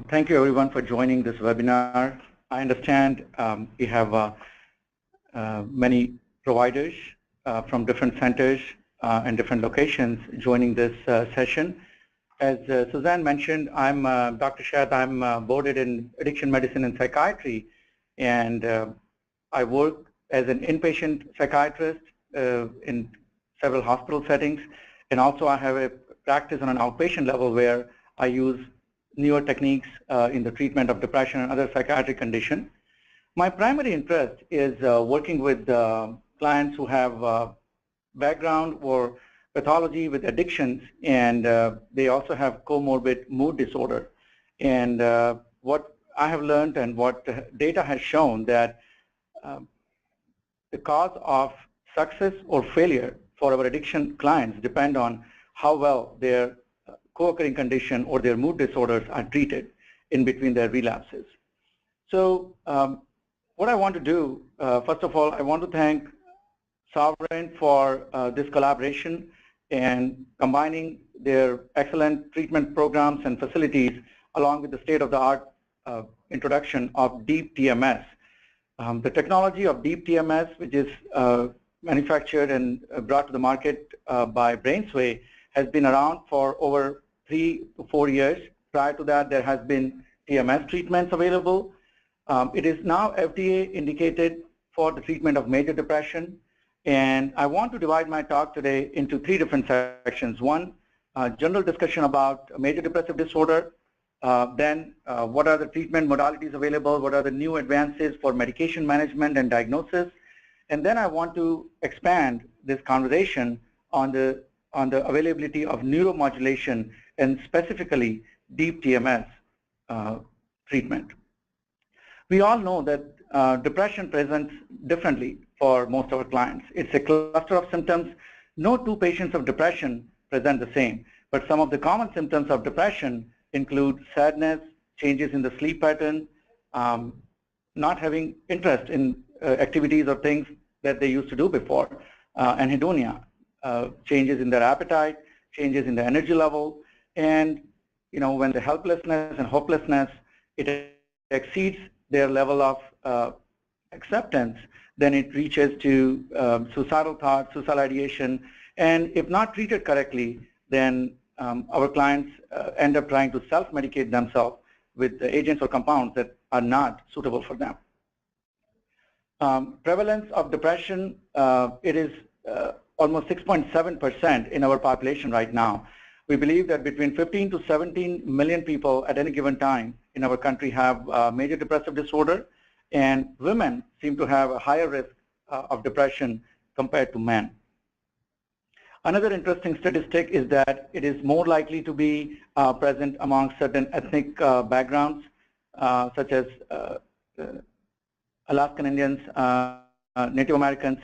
Thank you everyone for joining this webinar. I understand we have many providers from different centers and different locations joining this session. As Suzanne mentioned, I'm Dr. Sheth. I'm boarded in addiction medicine and psychiatry, and I work as an inpatient psychiatrist in several hospital settings, and also I have a practice on an outpatient level where I use newer techniques in the treatment of depression and other psychiatric conditions. My primary interest is working with clients who have background or pathology with addictions, and they also have comorbid mood disorder. And what I have learned and what data has shown that the cause of success or failure for our addiction clients depend on how well their co-occurring condition or their mood disorders are treated in between their relapses. So what I want to do, first of all, I want to thank Sovereign for this collaboration and combining their excellent treatment programs and facilities along with the state-of-the-art introduction of Deep TMS. The technology of Deep TMS, which is manufactured and brought to the market by BrainsWay, has been around for over 3 to 4 years. Prior to that, there has been TMS treatments available. It is now FDA indicated for the treatment of major depression. And I want to divide my talk today into 3 different sections. One, general discussion about major depressive disorder. Then, what are the treatment modalities available? What are the new advances for medication management and diagnosis? And then I want to expand this conversation on the availability of neuromodulation and specifically Deep TMS treatment. We all know that depression presents differently for most of our clients. It's a cluster of symptoms. No 2 patients of depression present the same, but some of the common symptoms of depression include sadness, changes in the sleep pattern, not having interest in activities or things that they used to do before, anhedonia, changes in their appetite, changes in the energy level, and when the helplessness and hopelessness, it exceeds their level of acceptance, then it reaches to suicidal thoughts, suicidal ideation, and if not treated correctly, then our clients end up trying to self-medicate themselves with the agents or compounds that are not suitable for them. Prevalence of depression, it is almost 6.7% in our population right now. We believe that between 15 to 17 million people at any given time in our country have major depressive disorder, and women seem to have a higher risk of depression compared to men. Another interesting statistic is that it is more likely to be present among certain ethnic backgrounds, such as Alaskan Indians, Native Americans.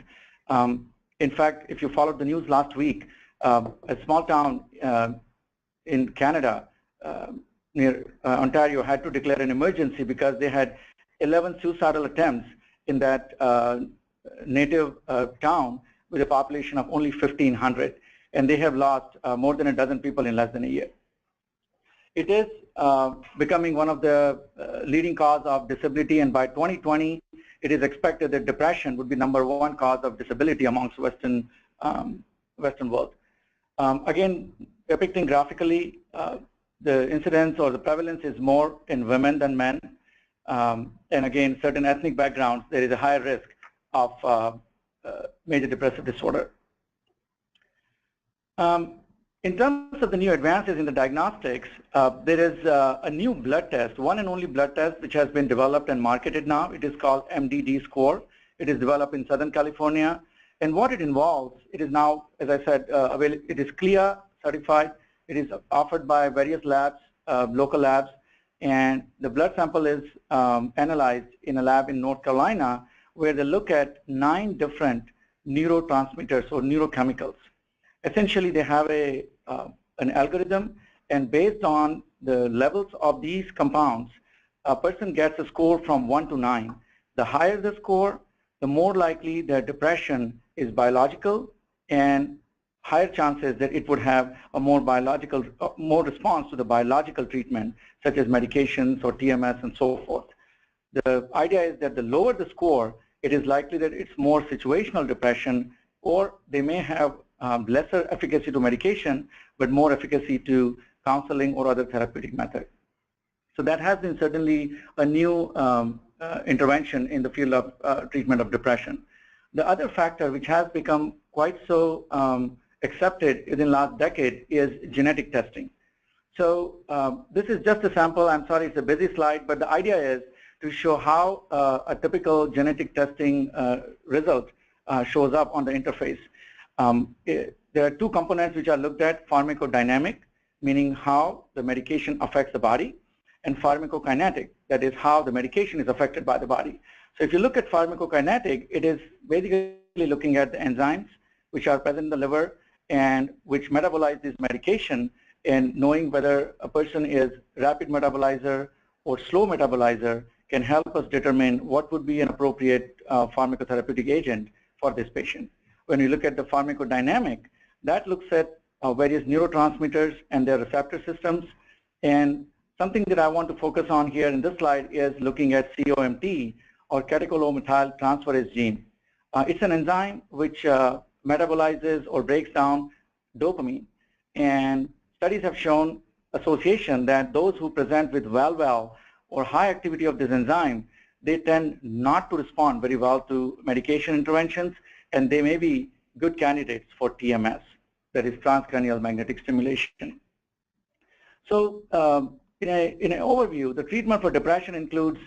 In fact, if you followed the news last week, a small town in Canada near Ontario had to declare an emergency because they had 11 suicidal attempts in that native town with a population of only 1,500, and they have lost more than a dozen people in less than a year. It is becoming one of the leading cause of disability, and by 2020, it is expected that depression would be #1 cause of disability amongst Western world. Again, depicting graphically, the incidence or the prevalence is more in women than men. And again, certain ethnic backgrounds, there is a higher risk of major depressive disorder. In terms of the new advances in the diagnostics, there is a new blood test, one and only blood test, which has been developed and marketed now. It is called MDD score. It is developed in Southern California. And what it involves, it is now, as I said, it is CLIA certified. It is offered by various labs, local labs, and the blood sample is analyzed in a lab in North Carolina, where they look at 9 different neurotransmitters or neurochemicals. Essentially, they have an algorithm, and based on the levels of these compounds, a person gets a score from 1 to 9. The higher the score, the more likely their depression is biological, and higher chances that it would have a more response to the biological treatment, such as medications or TMS and so forth. The idea is that the lower the score, it is likely that it's more situational depression, or they may have lesser efficacy to medication, but more efficacy to counseling or other therapeutic methods. So that has been certainly a new intervention in the field of treatment of depression. The other factor which has become quite so accepted in the last decade is genetic testing. So this is just a sample. I'm sorry, it's a busy slide, but the idea is to show how a typical genetic testing result shows up on the interface. There are two components which are looked at: pharmacodynamic, meaning how the medication affects the body, and pharmacokinetic, that is how the medication is affected by the body. So if you look at pharmacokinetic, it is basically looking at the enzymes which are present in the liver and which metabolize this medication, and knowing whether a person is rapid metabolizer or slow metabolizer can help us determine what would be an appropriate pharmacotherapeutic agent for this patient. When you look at the pharmacodynamic, that looks at various neurotransmitters and their receptor systems. And something that I want to focus on here in this slide is looking at COMT, or catecholamidyl-transferase gene. It's an enzyme which metabolizes or breaks down dopamine. And studies have shown association that those who present with VALVAL or high activity of this enzyme, they tend not to respond very well to medication interventions, and they may be good candidates for TMS, that is transcranial magnetic stimulation. So in an overview, the treatment for depression includes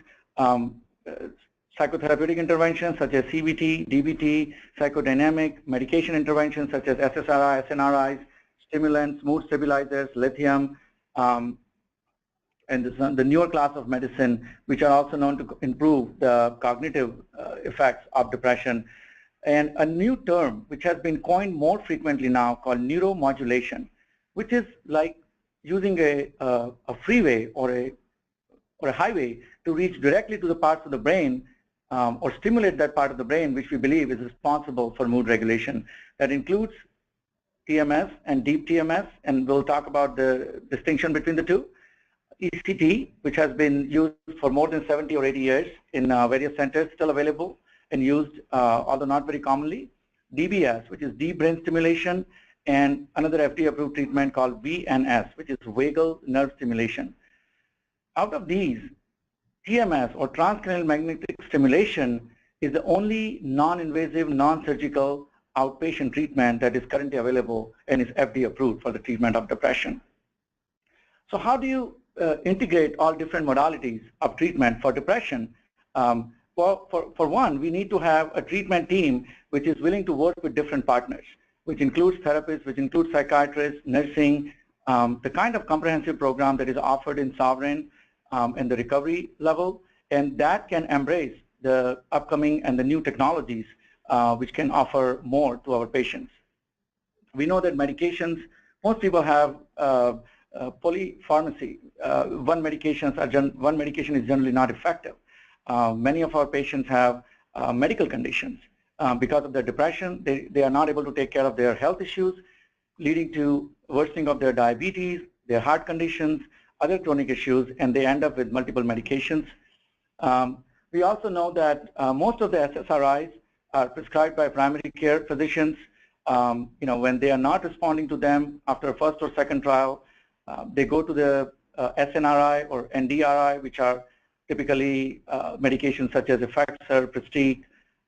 psychotherapeutic interventions such as CBT, DBT, psychodynamic, medication interventions such as SSRI, SNRIs, stimulants, mood stabilizers, lithium, and the newer class of medicine, which are also known to improve the cognitive effects of depression. And a new term which has been coined more frequently now called neuromodulation, which is like using a freeway or a highway to reach directly to the parts of the brain or stimulate that part of the brain which we believe is responsible for mood regulation. That includes TMS and deep TMS, and we'll talk about the distinction between the two. ECT, which has been used for more than 70 or 80 years in various centers, still available and used, although not very commonly. DBS, which is deep brain stimulation, and another FDA-approved treatment called VNS, which is vagal nerve stimulation. Out of these, TMS, or transcranial magnetic stimulation, is the only non-invasive, non-surgical outpatient treatment that is currently available and is FDA-approved for the treatment of depression. So how do you integrate all different modalities of treatment for depression? Well, for one, we need to have a treatment team which is willing to work with different partners, which includes therapists, which includes psychiatrists, nursing, the kind of comprehensive program that is offered in Sovereign and the recovery level, and that can embrace the upcoming and the new technologies which can offer more to our patients. We know that medications, most people have polypharmacy. One medication is generally not effective. Many of our patients have medical conditions. Because of their depression, they are not able to take care of their health issues, leading to worsening of their diabetes, their heart conditions, other chronic issues, and they end up with multiple medications. We also know that most of the SSRIs are prescribed by primary care physicians. When they are not responding to them after a first or second trial, they go to the SNRI or NDRI, which are typically medications such as Effexor, Pristiq,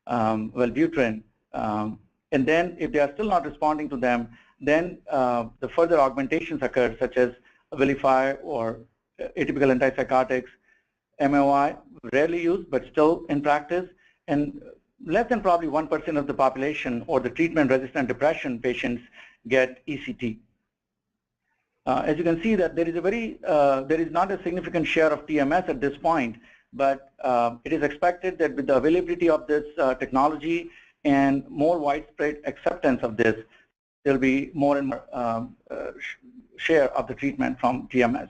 Wellbutrin. And then if they are still not responding to them, then the further augmentations occur, such as Abilify or atypical antipsychotics. MOI, rarely used, but still in practice. And less than probably 1% of the population or the treatment-resistant depression patients get ECT. As you can see that there is not a significant share of TMS at this point, but it is expected that with the availability of this technology and more widespread acceptance of this, there will be more and more share of the treatment from TMS.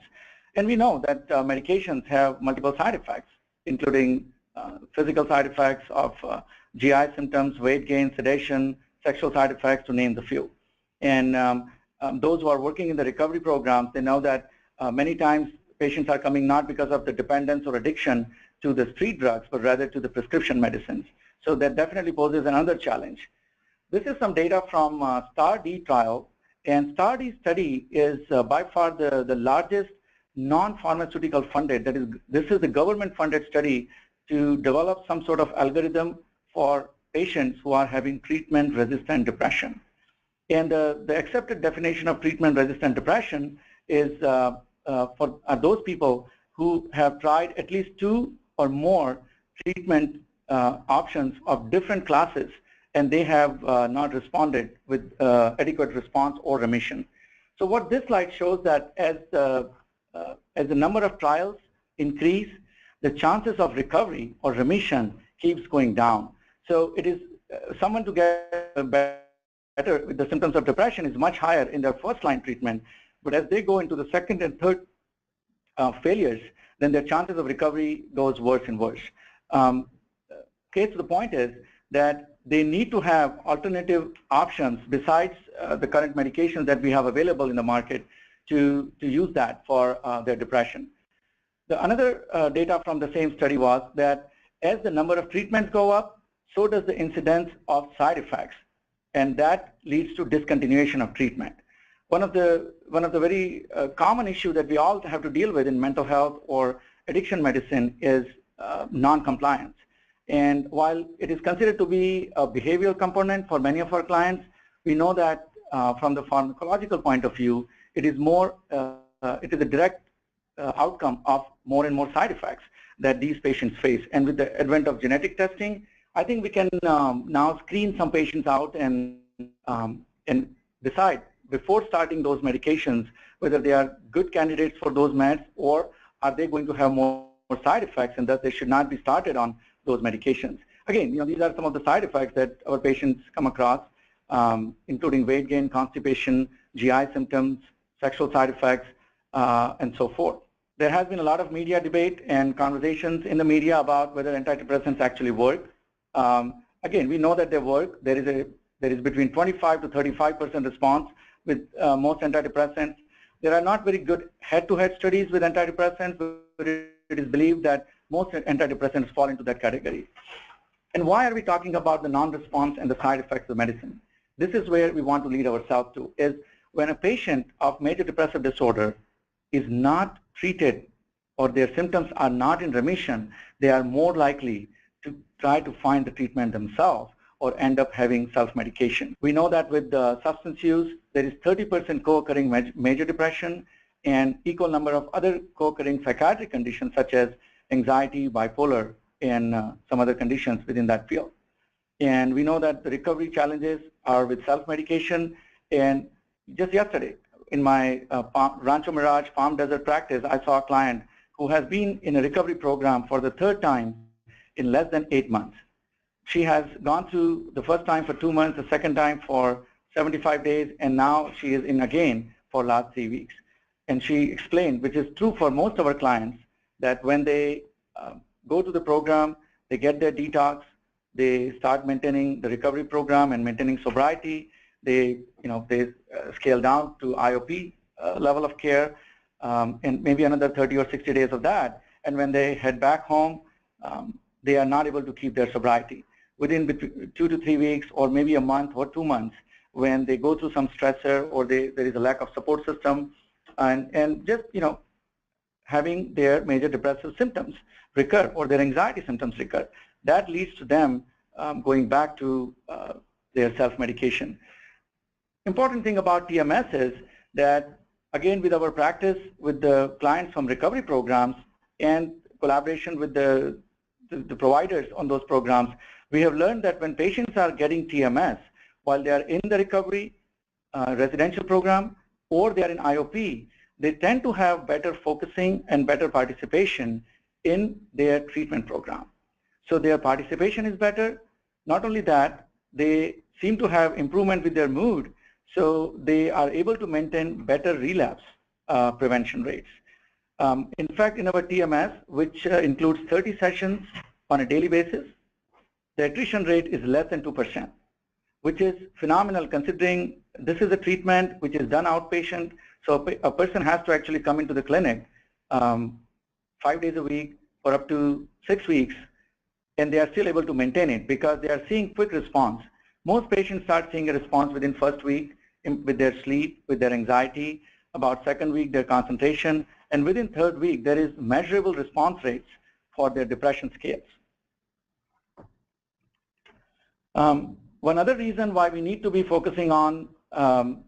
And we know that medications have multiple side effects, including physical side effects of GI symptoms, weight gain, sedation, sexual side effects, to name the few. And those who are working in the recovery programs, they know that many times patients are coming not because of the dependence or addiction to the street drugs, but rather to the prescription medicines. So that definitely poses another challenge. This is some data from STAR-D trial, and STAR-D study is by far the largest non-pharmaceutical funded, that is, this is the government-funded study to develop some sort of algorithm for patients who are having treatment-resistant depression. And the accepted definition of treatment-resistant depression is for those people who have tried at least 2 or more treatment options of different classes, and they have not responded with adequate response or remission. So what this slide shows that as the number of trials increase, the chances of recovery or remission keeps going down. So it is someone to get better with the symptoms of depression is much higher in their first-line treatment, but as they go into the second and third failures, then their chances of recovery goes worse and worse. Case to the point is that they need to have alternative options besides the current medications that we have available in the market to use that for their depression. Another data from the same study was that as the number of treatments go up, so does the incidence of side effects, and that leads to discontinuation of treatment. One of the very common issue that we all have to deal with in mental health or addiction medicine is non-compliance. And while it is considered to be a behavioral component for many of our clients, we know that from the pharmacological point of view, it is a direct outcome of more and more side effects that these patients face. And with the advent of genetic testing, I think we can now screen some patients out and decide before starting those medications whether they are good candidates for those meds or are they going to have more side effects, and thus they should not be started on those medications. Again, these are some of the side effects that our patients come across, including weight gain, constipation, GI symptoms, sexual side effects, and so forth. There has been a lot of media debate and conversations in the media about whether antidepressants actually work. Again, we know that they work. There is between 25 to 35% response with most antidepressants. There are not very good head-to-head studies with antidepressants, but it is believed that most antidepressants fall into that category. And why are we talking about the non-response and the side effects of medicine? This is where we want to lead ourselves to, is when a patient of major depressive disorder is not treated or their symptoms are not in remission, they are more likely to try to find the treatment themselves or end up having self-medication. We know that with substance use, there is 30% co-occurring major depression and equal number of other co-occurring psychiatric conditions such as anxiety, bipolar, and some other conditions within that field. And we know that the recovery challenges are with self-medication. And just yesterday, in my Rancho Mirage Palm Desert practice, I saw a client who has been in a recovery program for the 3rd time in less than 8 months. She has gone through the first time for 2 months, the second time for 75 days, and now she is in again for last 3 weeks. And she explained, which is true for most of our clients, that when they go to the program, they get their detox, they start maintaining the recovery program and maintaining sobriety, they scale down to IOP level of care, and maybe another 30 or 60 days of that. And when they head back home, they are not able to keep their sobriety. Within 2 to 3 weeks or maybe a month or 2 months, when they go through some stressor or there is a lack of support system, and just having their major depressive symptoms recur or their anxiety symptoms recur, that leads to them going back to their self-medication. Important thing about TMS is that, again, with our practice with the clients from recovery programs and collaboration with the providers on those programs, we have learned that when patients are getting TMS while they are in the recovery residential program or they are in IOP, they tend to have better focusing and better participation in their treatment program. So their participation is better. Not only that, they seem to have improvement with their mood, so they are able to maintain better relapse prevention rates. In fact, in our TMS, which includes 30 sessions on a daily basis, the attrition rate is less than 2%, which is phenomenal considering this is a treatment which is done outpatient, so a person has to actually come into the clinic 5 days a week for up to 6 weeks, and they are still able to maintain it because they are seeing quick response. Most patients start seeing a response within first week with their sleep, with their anxiety, about second week their concentration, and within third week there is measurable response rates for their depression scales. One other reason why we need to be focusing on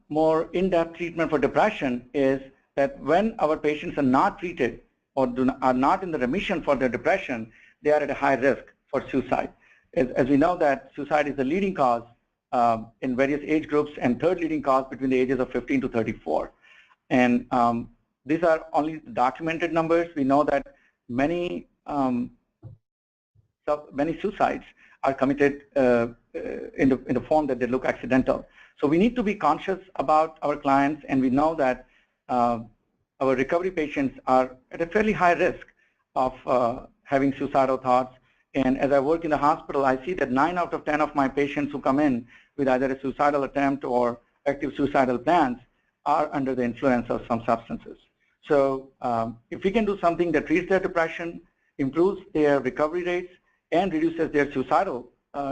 more in-depth treatment for depression is that when our patients are not treated or are not in the remission for their depression, they are at a high risk for suicide. As we know that suicide is the leading cause in various age groups and third leading cause between the ages of 15 to 34. And these are only documented numbers. We know that many suicides are committed in the form that they look accidental. So we need to be conscious about our clients, and we know that our recovery patients are at a fairly high risk of having suicidal thoughts. And as I work in the hospital, I see that 9 out of 10 of my patients who come in with either a suicidal attempt or active suicidal plans are under the influence of some substances. So if we can do something that treats their depression, improves their recovery rates, and reduces their suicidal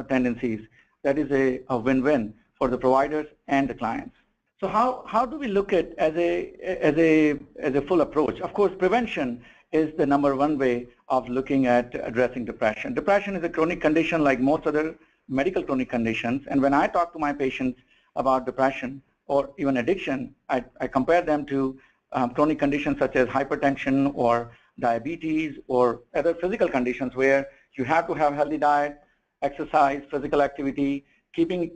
tendencies, that is a win-win for the providers and the clients. So how do we look at as a full approach? Of course, prevention is the #1 way of looking at addressing depression. Depression is a chronic condition like most other medical chronic conditions, and when I talk to my patients about depression or even addiction, I compare them to chronic conditions such as hypertension or diabetes or other physical conditions where you have to have a healthy diet, exercise, physical activity, keeping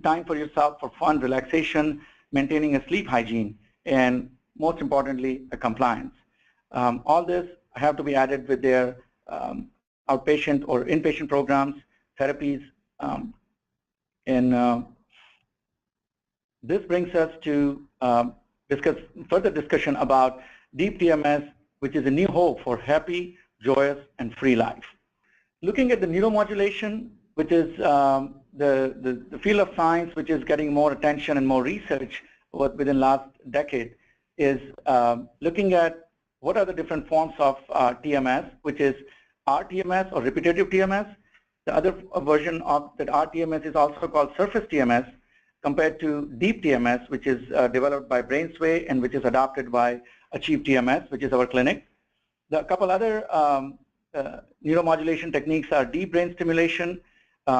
time for yourself for fun, relaxation, maintaining a sleep hygiene, and most importantly, a compliance. All this have to be added with their outpatient or inpatient programs, therapies, and this brings us to further discussion about Deep TMS, which is a new hope for happy, joyous, and free life. Looking at the neuromodulation, which is the field of science which is getting more attention and more research within last decade, is looking at what are the different forms of TMS, which is rTMS or repetitive TMS. The other version of that rTMS is also called surface TMS, compared to Deep TMS, which is developed by BrainsWay and which is adopted by Achieve TMS, which is our clinic. The couple other neuromodulation techniques are deep brain stimulation,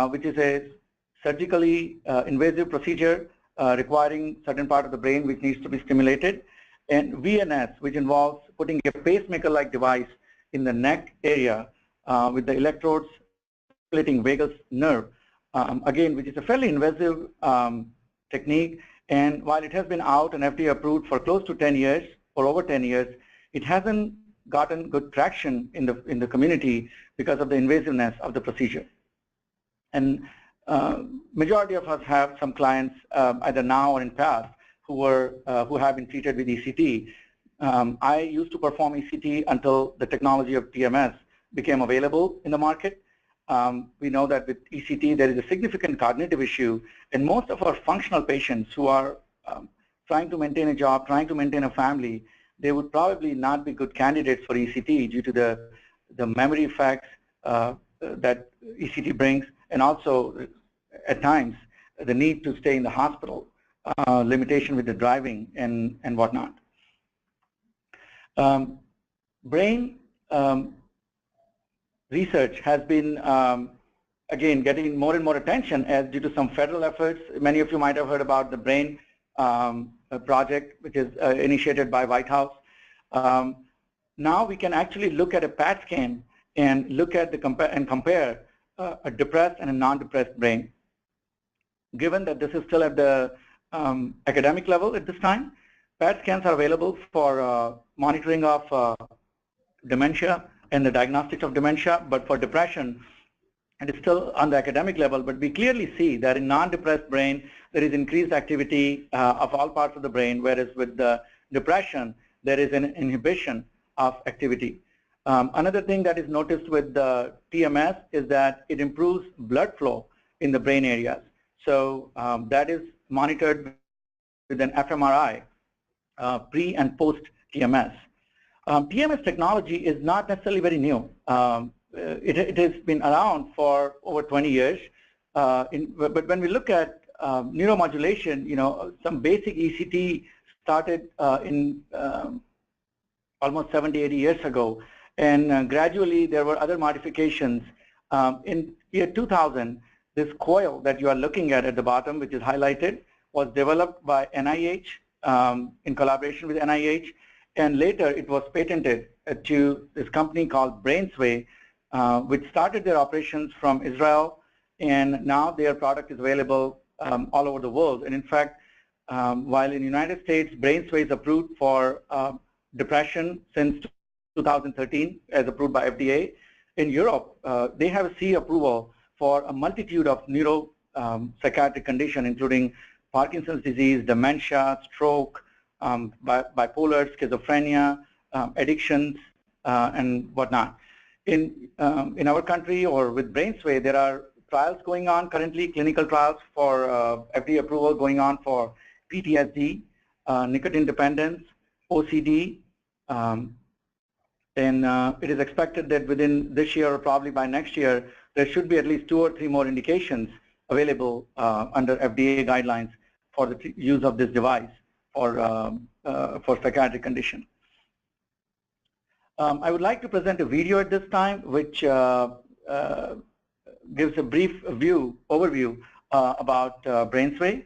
which is a surgically invasive procedure requiring certain part of the brain which needs to be stimulated, and VNS, which involves putting a pacemaker-like device in the neck area with the electrodes stimulating vagus nerve, again, which is a fairly invasive technique. And while it has been out and FDA approved for close to 10 years or over 10 years, it hasn't gotten good traction in the community because of the invasiveness of the procedure. And majority of us have some clients either now or in past who have been treated with ECT. I used to perform ECT until the technology of TMS became available in the market. We know that with ECT there is a significant cognitive issue, and most of our functional patients who are trying to maintain a job, trying to maintain a family, they would probably not be good candidates for ECT due to the memory effects that ECT brings, and also at times the need to stay in the hospital, limitation with the driving and whatnot. Brain research has been again getting more and more attention as due to some federal efforts. Many of you might have heard about the BRAIN project, which is initiated by White House. Now we can actually look at a PET scan and look at compare a depressed and a non-depressed brain. Given that this is still at the academic level at this time, PET scans are available for monitoring of dementia and the diagnostics of dementia, but for depression, it is still on the academic level, but we clearly see that in non-depressed brain, there is increased activity of all parts of the brain, whereas with the depression, there is an inhibition of activity. Another thing that is noticed with the TMS is that it improves blood flow in the brain areas. So that is monitored with an fMRI, pre and post TMS. TMS technology is not necessarily very new. It has been around for over 20 years. But when we look at neuromodulation, some basic ECT started in almost 70, 80 years ago. And gradually there were other modifications. In year 2000, this coil that you are looking at the bottom, which is highlighted, was developed by NIH in collaboration with NIH. And later it was patented to this company called BrainsWay, which started their operations from Israel. And now their product is available all over the world. And in fact, while in the United States, BrainsWay is approved for depression since 2013, as approved by FDA. In Europe, they have a CE approval for a multitude of neuropsychiatric conditions, including Parkinson's disease, dementia, stroke, bipolar, schizophrenia, addictions, and whatnot. In our country, or with BrainsWay, there are trials going on currently, clinical trials for FDA approval going on for PTSD, nicotine dependence, OCD, and it is expected that within this year or probably by next year, there should be at least 2 or 3 more indications available under FDA guidelines for the use of this device for psychiatric condition. I would like to present a video at this time, which gives a brief overview about BrainsWay.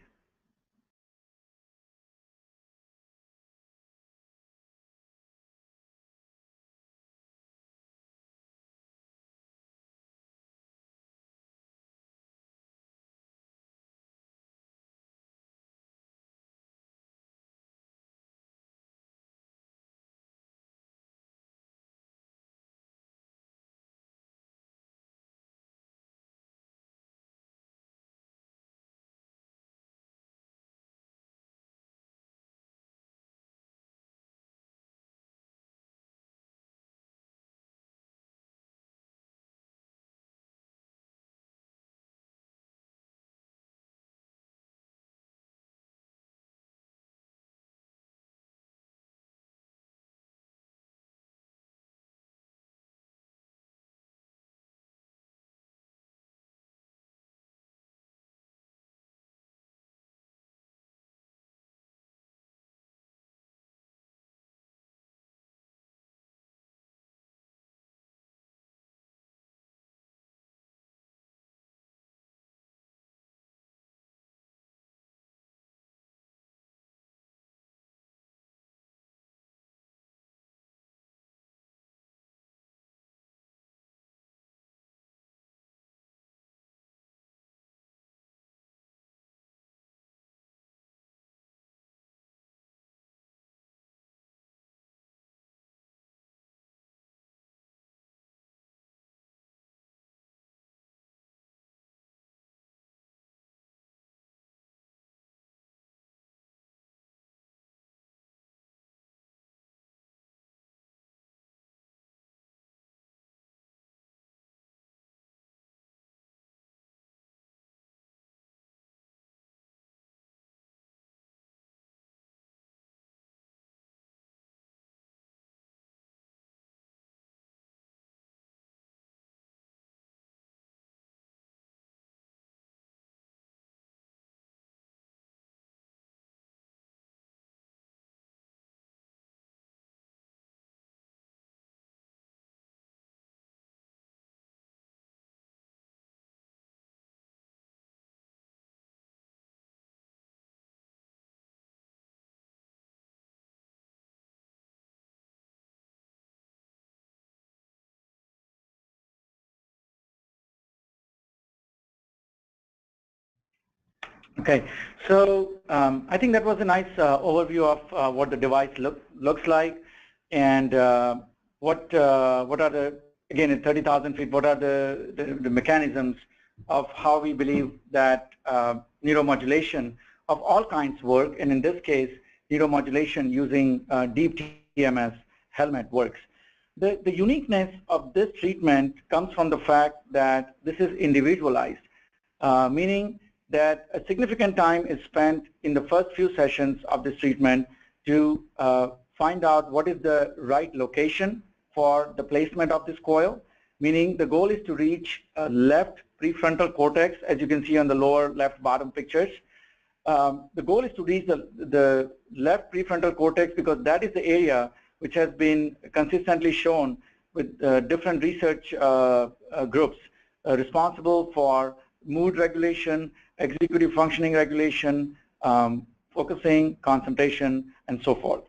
Okay, so I think that was a nice overview of what the device looks like, and what are the, again at 30,000 feet, what are the mechanisms of how we believe that neuromodulation of all kinds work, and in this case, neuromodulation using deep TMS helmet works. The uniqueness of this treatment comes from the fact that this is individualized, meaning that a significant time is spent in the first few sessions of this treatment to find out what is the right location for the placement of this coil, meaning the goal is to reach left prefrontal cortex, as you can see on the lower left bottom pictures. The goal is to reach the left prefrontal cortex because that is the area which has been consistently shown with different research groups responsible for mood regulation, executive functioning regulation, focusing, concentration, and so forth.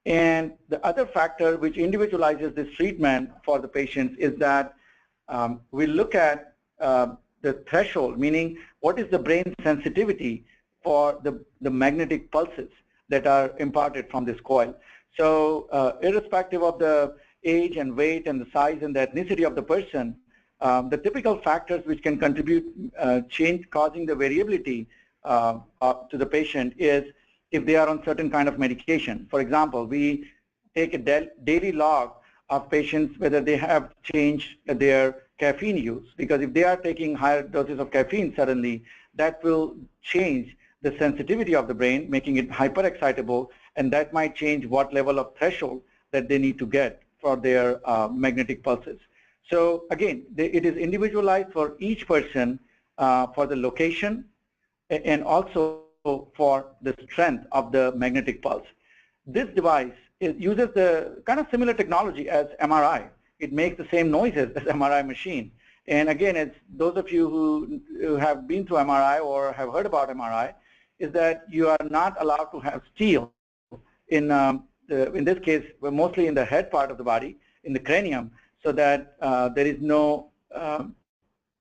And the other factor which individualizes this treatment for the patients is that we look at the threshold, meaning what is the brain sensitivity for the magnetic pulses that are imparted from this coil. So irrespective of the age and weight and the size and the ethnicity of the person, the typical factors which can contribute causing the variability to the patient is if they are on certain kind of medication. For example, we take a daily log of patients whether they have changed their caffeine use, because if they are taking higher doses of caffeine suddenly, that will change the sensitivity of the brain, making it hyperexcitable, and that might change what level of threshold that they need to get for their magnetic pulses. So again, it is individualized for each person for the location and also for the strength of the magnetic pulse. This device uses the kind of similar technology as MRI. It makes the same noises as MRI machine. And again, it's those of you who have been to MRI or have heard about MRI, is that you are not allowed to have steel in this case, mostly in the head part of the body, in the cranium, so that there is no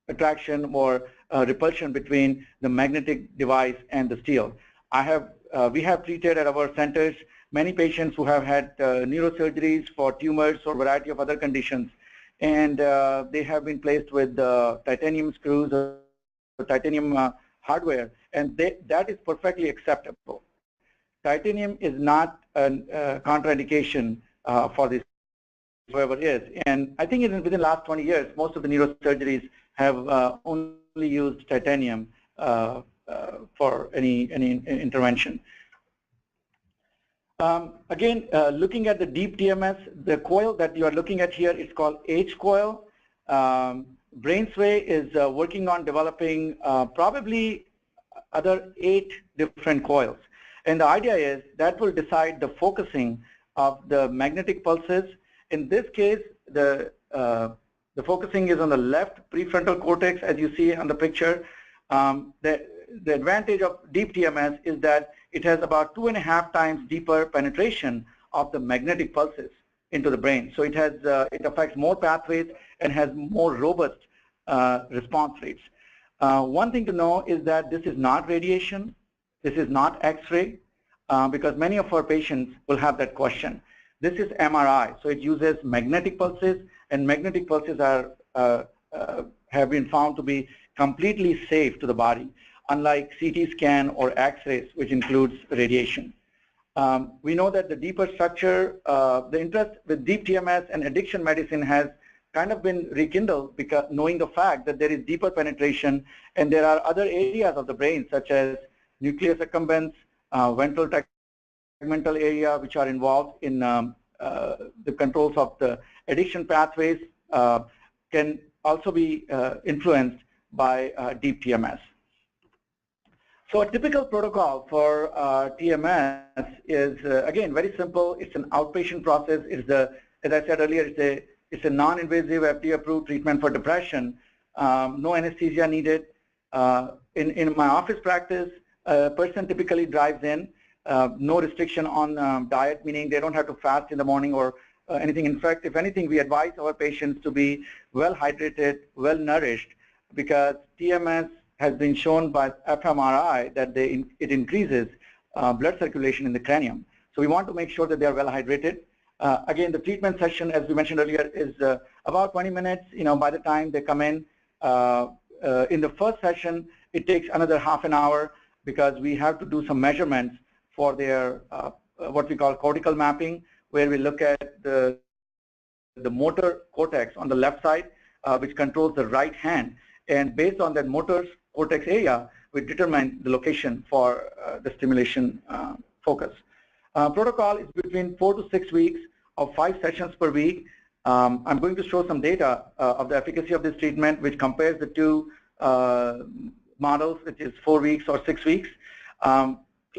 attraction or repulsion between the magnetic device and the steel. We have treated at our centers many patients who have had neurosurgeries for tumors or variety of other conditions, and they have been placed with titanium screws or titanium hardware, and that is perfectly acceptable. Titanium is not a contraindication for this, whoever is. And I think within the last 20 years, most of the neurosurgeries have only used titanium for any intervention. Again, looking at the deep TMS, the coil that you are looking at here is called H-coil. BrainsWay is working on developing probably other 8 different coils. And the idea is that will decide the focusing of the magnetic pulses. In this case, the focusing is on the left prefrontal cortex, as you see on the picture. The advantage of deep TMS is that it has about 2.5 times deeper penetration of the magnetic pulses into the brain. So it affects more pathways and has more robust response rates. One thing to know is that this is not radiation. This is not X-ray, because many of our patients will have that question. This is MRI, so it uses magnetic pulses, and magnetic pulses have been found to be completely safe to the body, unlike CT scan or X-rays, which includes radiation. We know that the deeper structure, the interest with deep TMS and addiction medicine has kind of been rekindled because knowing the fact that there is deeper penetration, and there are other areas of the brain such as nucleus accumbens, ventral tegmental area, which are involved in the controls of the addiction pathways, can also be influenced by deep TMS. So a typical protocol for TMS is, again, very simple. It's an outpatient process. As I said earlier, it's a non-invasive FDA-approved treatment for depression. No anesthesia needed. In my office practice, a person typically drives in, no restriction on diet, meaning they don't have to fast in the morning or anything. In fact, if anything, we advise our patients to be well hydrated, well nourished, because TMS has been shown by fMRI that it increases blood circulation in the cranium. So we want to make sure that they are well hydrated. Again, the treatment session, as we mentioned earlier, is about 20 minutes. By the time they come in the first session, it takes another half an hour, because we have to do some measurements for their what we call cortical mapping, where we look at the motor cortex on the left side, which controls the right hand. And based on that motor cortex area, we determine the location for the stimulation focus. Protocol is between 4 to 6 weeks of 5 sessions per week. I'm going to show some data of the efficacy of this treatment, which compares the two models, which is 4 weeks or 6 weeks.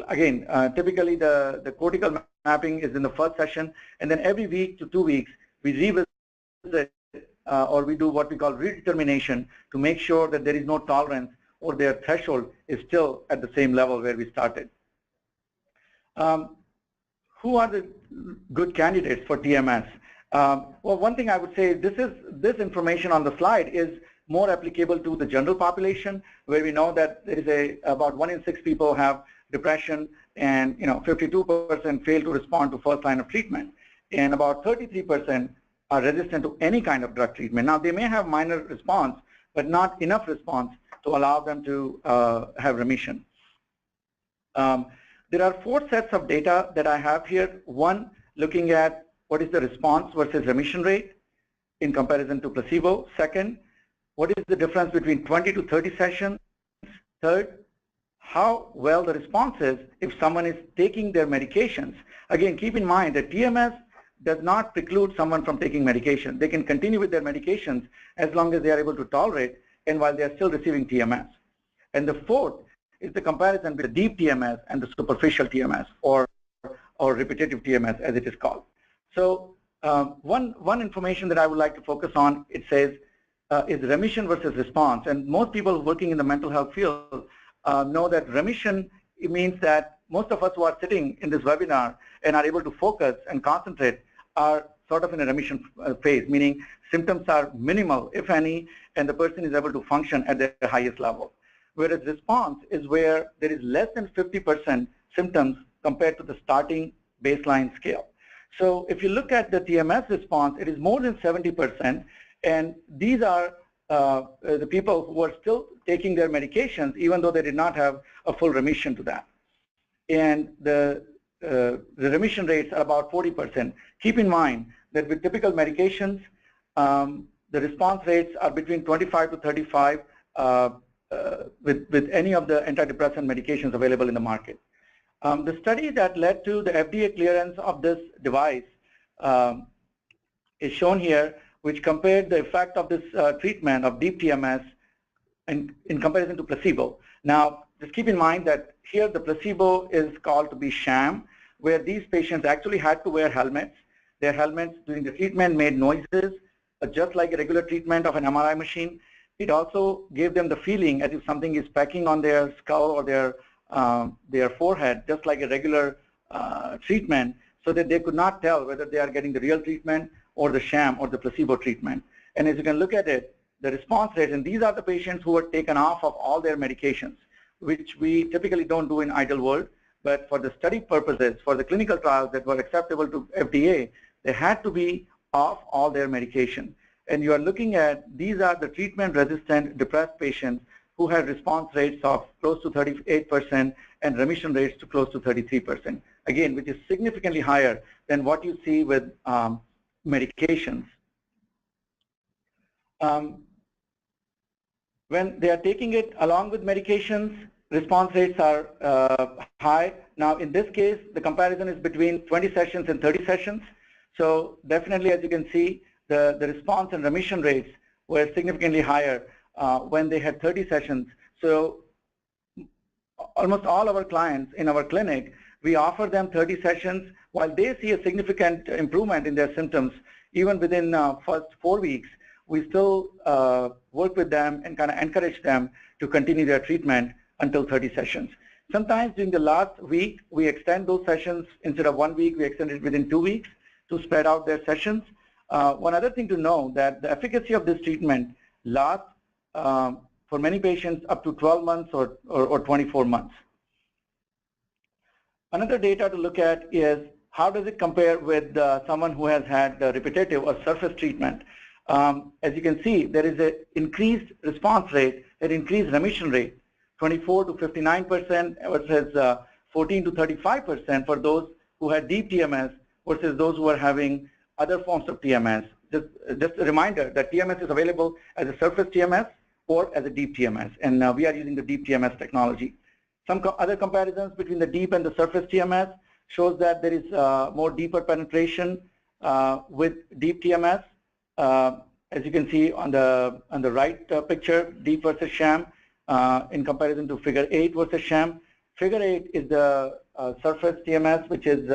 Again, typically the cortical mapping is in the first session, and then every week to 2 weeks, we revisit or we do what we call redetermination to make sure that there is no tolerance or their threshold is still at the same level where we started. Who are the good candidates for TMS? Well, one thing I would say, this information on the slide is more applicable to the general population, where we know that there is about 1 in 6 people have depression, and 52% fail to respond to first line of treatment, and about 33% are resistant to any kind of drug treatment. Now, they may have minor response, but not enough response to allow them to have remission. There are 4 sets of data that I have here. One, looking at what is the response versus remission rate in comparison to placebo. Second, what is the difference between 20 to 30 sessions? Third, how well the response is if someone is taking their medications. Again, keep in mind that TMS does not preclude someone from taking medication. They can continue with their medications as long as they are able to tolerate and while they are still receiving TMS. And the fourth is the comparison with the deep TMS and the superficial TMS, or repetitive TMS as it is called. So one information that I would like to focus on, it says, is remission versus response. And most people working in the mental health field know that remission, it means that most of us who are sitting in this webinar and are able to focus and concentrate are sort of in a remission phase, meaning symptoms are minimal, if any, and the person is able to function at their highest level. Whereas response is where there is less than 50% symptoms compared to the starting baseline scale. So if you look at the TMS response, it is more than 70%, and these are the people who are still taking their medications even though they did not have a full remission to that. And the remission rates are about 40%. Keep in mind that with typical medications, the response rates are between 25 to 35 with any of the antidepressant medications available in the market. The study that led to the FDA clearance of this device is shown here, which compared the effect of this treatment of deep TMS in comparison to placebo. Now, just keep in mind that here the placebo is called to be sham, where these patients actually had to wear helmets. Their helmets during the treatment made noises, just like a regular treatment of an MRI machine. It also gave them the feeling as if something is pecking on their skull or their forehead, just like a regular treatment, so that they could not tell whether they are getting the real treatment or the sham or the placebo treatment. And as you can look at it, the response rate, and these are the patients who were taken off of all their medications, which we typically don't do in ideal world, but for the study purposes, for the clinical trials that were acceptable to FDA, they had to be off all their medication. And you are looking at, these are the treatment-resistant depressed patients who had response rates of close to 38% and remission rates to close to 33%. Again, which is significantly higher than what you see with medications. When they are taking it along with medications, response rates are high. Now, in this case, the comparison is between 20 sessions and 30 sessions. So definitely, as you can see, the response and remission rates were significantly higher when they had 30 sessions. So almost all our clients in our clinic, we offer them 30 sessions. While they see a significant improvement in their symptoms, even within first 4 weeks, we still work with them and kind of encourage them to continue their treatment until 30 sessions. Sometimes during the last week, we extend those sessions. Instead of 1 week, we extend it within 2 weeks to spread out their sessions. One other thing to know, that the efficacy of this treatment lasts for many patients up to 12 months or 24 months. Another data to look at is how does it compare with someone who has had repetitive or surface treatment. As you can see, there is an increased response rate, an increased remission rate, 24 to 59% versus 14 to 35% for those who had deep TMS versus those who are having other forms of TMS. Just a reminder that TMS is available as a surface TMS or as a deep TMS, and we are using the deep TMS technology. Some other comparisons between the deep and the surface TMS shows that there is more deeper penetration with deep TMS. As you can see on the right picture, deep versus sham, in comparison to figure 8 versus sham. Figure 8 is the surface TMS, which is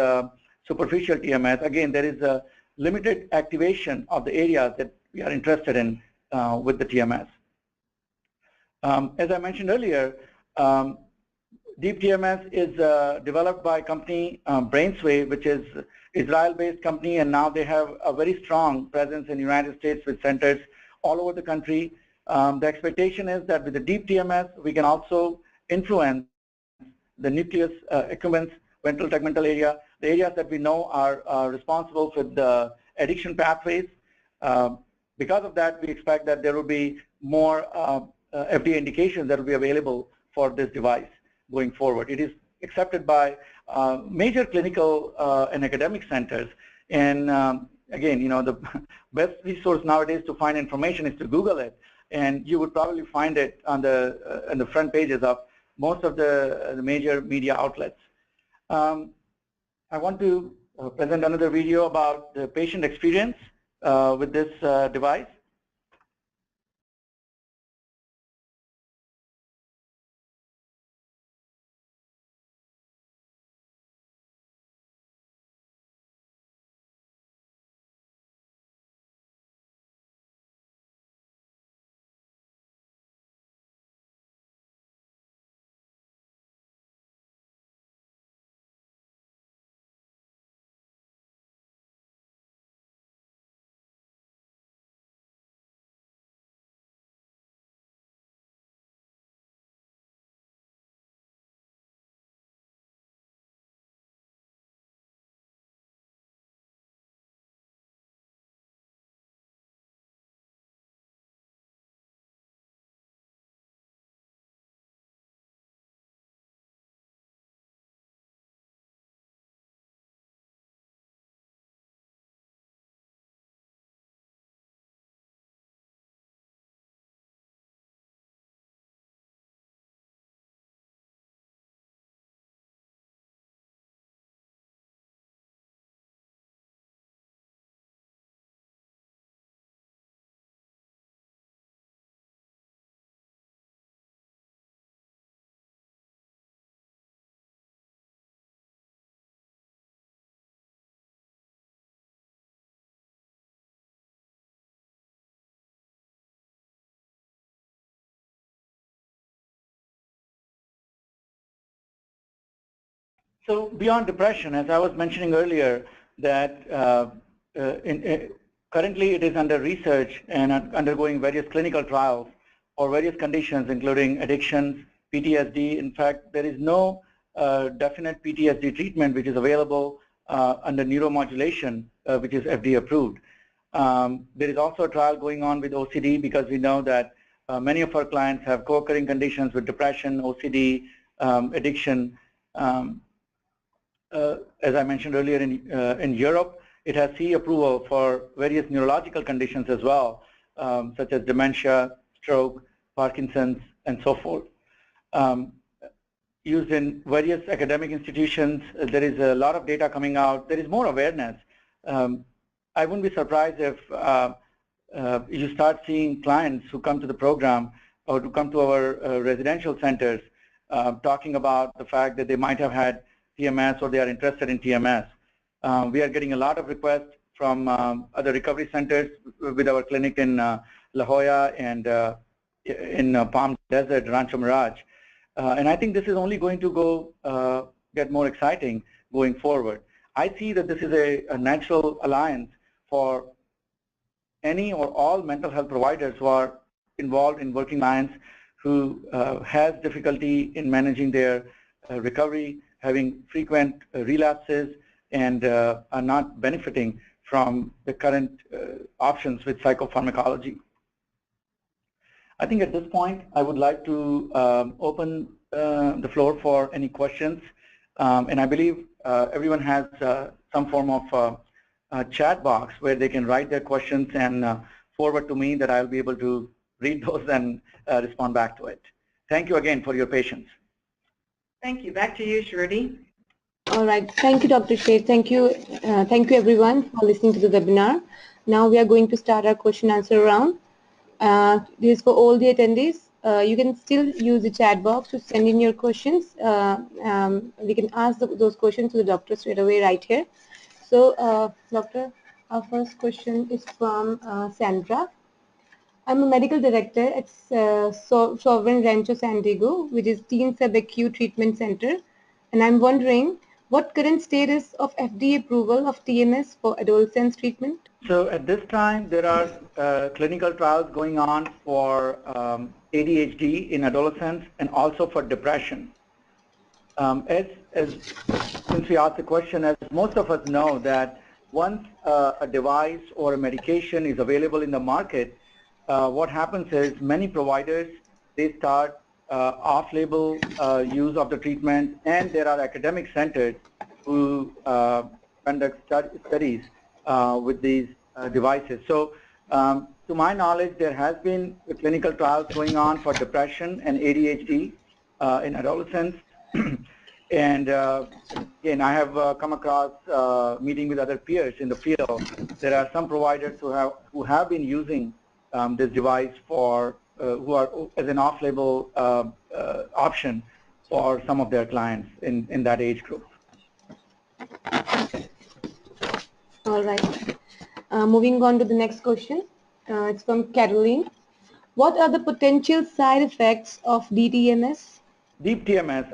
superficial TMS. Again, there is a limited activation of the areas that we are interested in with the TMS. As I mentioned earlier, deep TMS is developed by a company, BrainsWay, which is Israel-based company, and now they have a very strong presence in the United States with centers all over the country. The expectation is that with the deep TMS, we can also influence the nucleus accumbens, ventral tegmental area, the areas that we know are responsible for the addiction pathways. Because of that, we expect that there will be more FDA indications that will be available for this device going forward. It is accepted by major clinical and academic centers. And again, you know, the best resource nowadays to find information is to Google it, and you would probably find it on the front pages of most of the major media outlets. I want to present another video about the patient experience with this device. So beyond depression, as I was mentioning earlier, that currently it is under research and undergoing various clinical trials for various conditions, including addictions, PTSD. In fact, there is no definite PTSD treatment which is available under neuromodulation, which is FDA approved. There is also a trial going on with OCD, because we know that many of our clients have co-occurring conditions with depression, OCD, addiction. As I mentioned earlier, in Europe, it has CE approval for various neurological conditions as well, such as dementia, stroke, Parkinson's, and so forth. Used in various academic institutions, there is a lot of data coming out. There is more awareness. I wouldn't be surprised if you start seeing clients who come to the program or to come to our residential centers talking about the fact that they might have had TMS or they are interested in TMS. We are getting a lot of requests from other recovery centers with our clinic in La Jolla and in Palm Desert, Rancho Mirage. And I think this is only going to go get more exciting going forward. I see that this is a natural alliance for any or all mental health providers who are involved in working clients who has difficulty in managing their recovery, having frequent relapses, and are not benefiting from the current options with psychopharmacology. I think at this point, I would like to open the floor for any questions. And I believe everyone has some form of chat box where they can write their questions and forward to me, that I'll be able to read those and respond back to it. Thank you again for your patience. Thank you. Back to you, Shruti. All right. Thank you, Dr. Sheth. Thank you everyone for listening to the webinar. Now we are going to start our question answer round. This is for all the attendees. You can still use the chat box to send in your questions. We can ask those questions to the doctor straight away right here. So, doctor, our first question is from Sandra. I'm a medical director at Sovereign Rancho San Diego, which is Teen Subacute Treatment Center, and I'm wondering what current status of FDA approval of TMS for adolescents treatment? So at this time, there are clinical trials going on for ADHD in adolescents and also for depression. Since we asked the question, as most of us know that once a device or a medication is available in the market, what happens is many providers, they start off-label use of the treatment, and there are academic centers who conduct studies with these devices. So to my knowledge, there has been clinical trials going on for depression and ADHD in adolescents. And again, I have come across meeting with other peers in the field. There are some providers who have been using this device for who are as an off-label option for some of their clients in that age group. All right. Moving on to the next question. It's from Caroline. What are the potential side effects of DTMS? Deep TMS.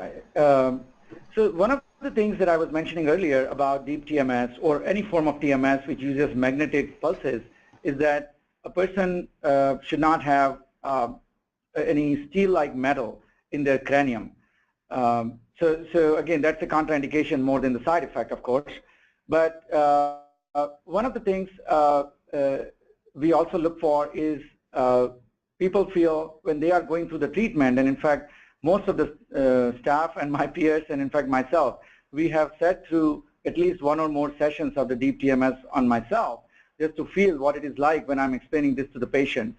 So one of the things that I was mentioning earlier about deep TMS or any form of TMS which uses magnetic pulses is that a person should not have any steel-like metal in their cranium. So again, that's a contraindication more than the side effect, of course. But one of the things we also look for is people feel when they are going through the treatment, and in fact, most of the staff and my peers, and in fact myself, we have sat through at least one or more sessions of the deep TMS on myself, just to feel what it is like when I'm explaining this to the patient.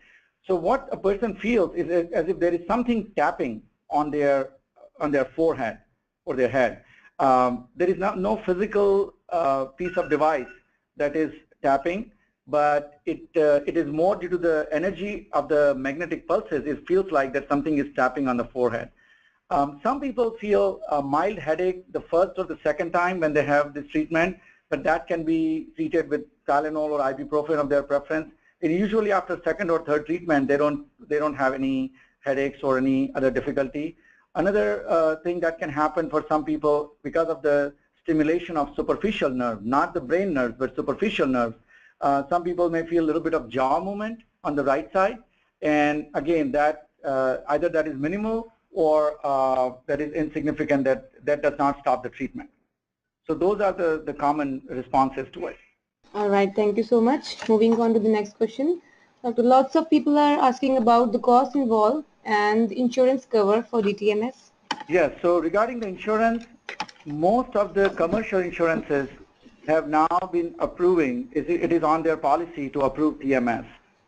So what a person feels is as if there is something tapping on their forehead or their head. There is no physical piece of device that is tapping, but it is more due to the energy of the magnetic pulses. It feels like that something is tapping on the forehead. Some people feel a mild headache the first or the second time when they have this treatment, but that can be treated with Tylenol or ibuprofen of their preference. And usually after second or third treatment, they don't have any headaches or any other difficulty. Another thing that can happen for some people because of the stimulation of superficial nerve, not the brain nerves, but superficial nerves. Some people may feel a little bit of jaw movement on the right side, and again, that either that is minimal or that is insignificant. That does not stop the treatment. So those are the common responses to it. All right, thank you so much. Moving on to the next question. Doctor, lots of people are asking about the cost involved and insurance cover for DTMS. Yes, so regarding the insurance, most of the commercial insurances have now been approving, it is on their policy to approve TMS.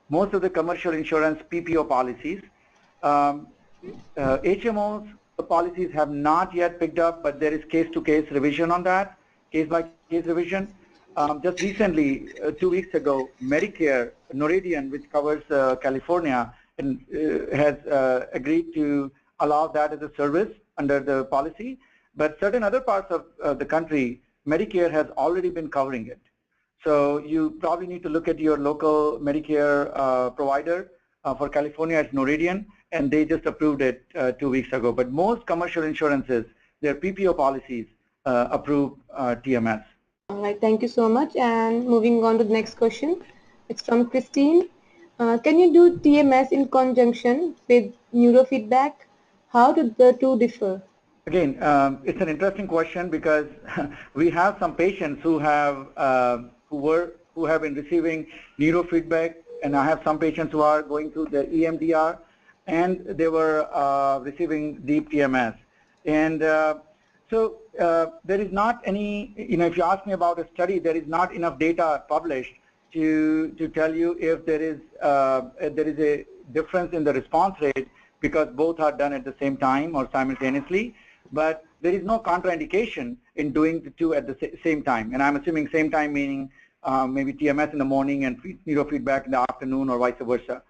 Most of the commercial insurance PPO policies, HMOs policies have not yet picked up, but there is case-to-case revision on that, case-by-case revision. Just recently, 2 weeks ago, Medicare, Noridian, which covers California, has agreed to allow that as a service under the policy. But certain other parts of the country, Medicare has already been covering it. So you probably need to look at your local Medicare provider. For California, it's Noridian, and they just approved it 2 weeks ago. But most commercial insurances, their PPO policies approve TMS. All right, thank you so much. And moving on to the next question. It's from Christine. Can you do TMS in conjunction with neurofeedback? How do the two differ? Again, it's an interesting question because we have some patients who have been receiving neurofeedback, and I have some patients who are going through the EMDR, and they were receiving deep TMS. And so there is not any, if you ask me about a study, there is not enough data published to tell you if there is a difference in the response rate because both are done at the same time or simultaneously, but there is no contraindication in doing the two at the same time. And I'm assuming same time meaning maybe TMS in the morning and neurofeedback in the afternoon or vice versa.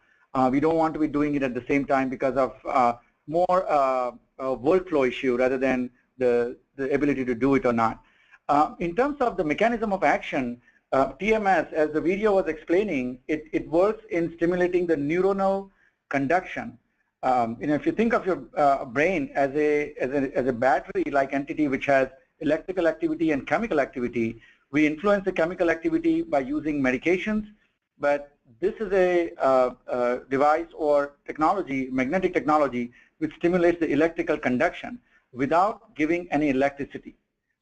We don't want to be doing it at the same time because of more workflow issue rather than the ability to do it or not. In terms of the mechanism of action, TMS, as the video was explaining, it works in stimulating the neuronal conduction. If you think of your brain as a battery-like entity which has electrical activity and chemical activity, we influence the chemical activity by using medications, but this is a device or technology, magnetic technology, which stimulates the electrical conduction without giving any electricity.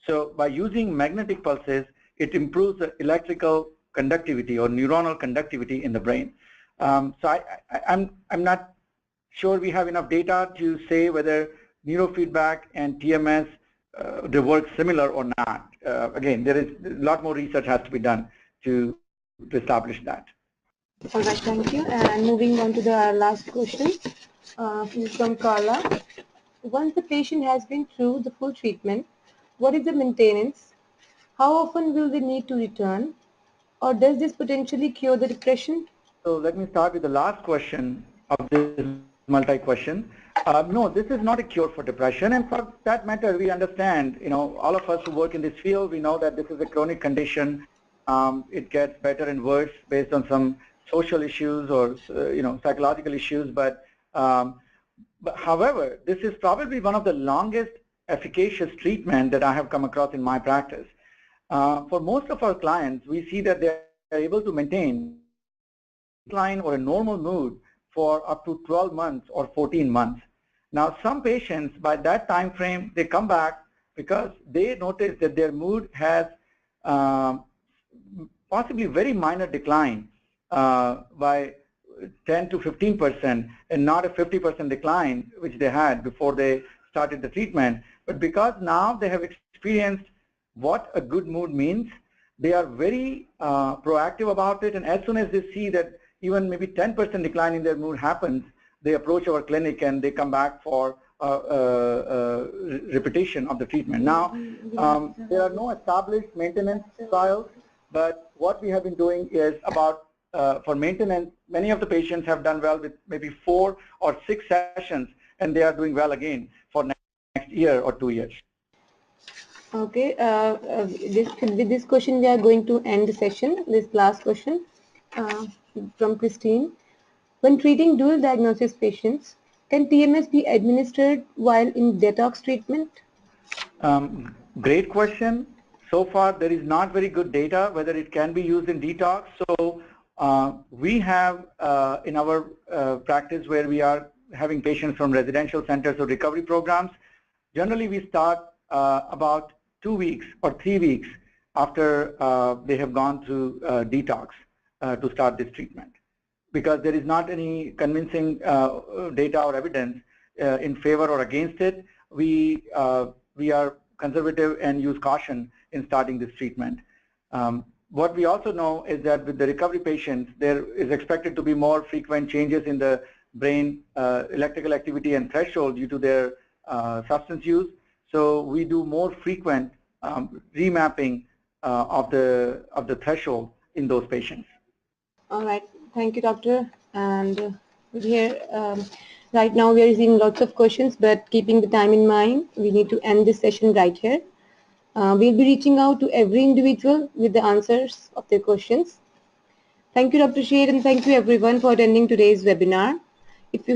So by using magnetic pulses, it improves the electrical conductivity or neuronal conductivity in the brain. So I'm not sure we have enough data to say whether neurofeedback and TMS they work similar or not. Again, there is a lot more research has to be done to establish that. All right, thank you. And moving on to the last question, this is from Carla. Once the patient has been through the full treatment, what is the maintenance? How often will they need to return? Or does this potentially cure the depression? So let me start with the last question of this multi-question. No, this is not a cure for depression, and for that matter, we understand, all of us who work in this field, we know that this is a chronic condition. It gets better and worse based on some social issues or, psychological issues, but however, this is probably one of the longest efficacious treatment that I have come across in my practice. For most of our clients, we see that they are able to maintain decline or a normal mood for up to 12 months or 14 months. Now, some patients, by that time frame, they come back because they notice that their mood has possibly very minor decline by 10 to 15% and not a 50% decline which they had before they started the treatment. But because now they have experienced what a good mood means, they are very proactive about it, and as soon as they see that even maybe 10% decline in their mood happens, they approach our clinic and they come back for repetition of the treatment. Now, there are no established maintenance trials, but what we have been doing is about, for maintenance, many of the patients have done well with maybe 4 or 6 sessions, and they are doing well again for next year or 2 years. Okay, with this question we are going to end the session. This last question from Christine. When treating dual diagnosis patients, can TMS be administered while in detox treatment? Great question. So far there is not very good data whether it can be used in detox. So we have in our practice where we are having patients from residential centers or recovery programs, generally we start about 2 weeks or 3 weeks after they have gone through detox to start this treatment, because there is not any convincing data or evidence in favor or against it. We are conservative and use caution in starting this treatment. What we also know is that with the recovery patients, there is expected to be more frequent changes in the brain electrical activity and threshold due to their substance use. So we do more frequent remapping of the threshold in those patients. All right, thank you, doctor. And here, right now we are receiving lots of questions, but keeping the time in mind, we need to end this session right here. We'll be reaching out to every individual with the answers of their questions. Thank you, Dr. Shade, and thank you everyone for attending today's webinar. If you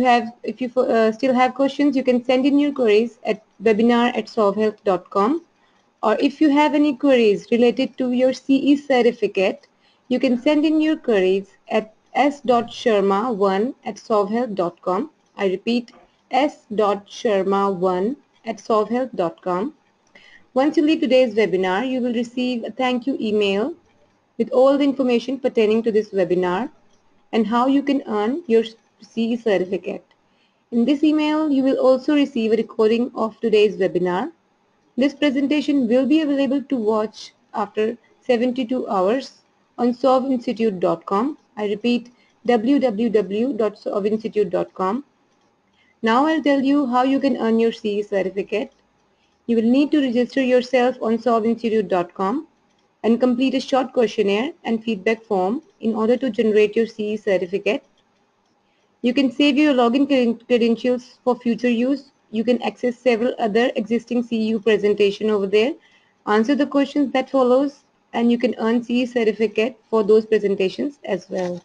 still have questions, you can send in your queries at webinar@solvehealth.com. Or if you have any queries related to your CE certificate, you can send in your queries at s.sharma1@solvehealth.com. I repeat, s.sharma1@solvehealth.com. Once you leave today's webinar, you will receive a thank you email with all the information pertaining to this webinar and how you can earn your CE certificate. In this email, you will also receive a recording of today's webinar. This presentation will be available to watch after 72 hours on solveinstitute.com. I repeat, www.sovinstitute.com. Now I'll tell you how you can earn your CE certificate. You will need to register yourself on sovinstitute.com and complete a short questionnaire and feedback form in order to generate your CE certificate. You can save your login credentials for future use. You can access several other existing CEU presentation over there, answer the questions that follows, and you can earn CE certificate for those presentations as well.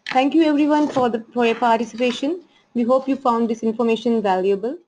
Thank you everyone for your participation. We hope you found this information valuable.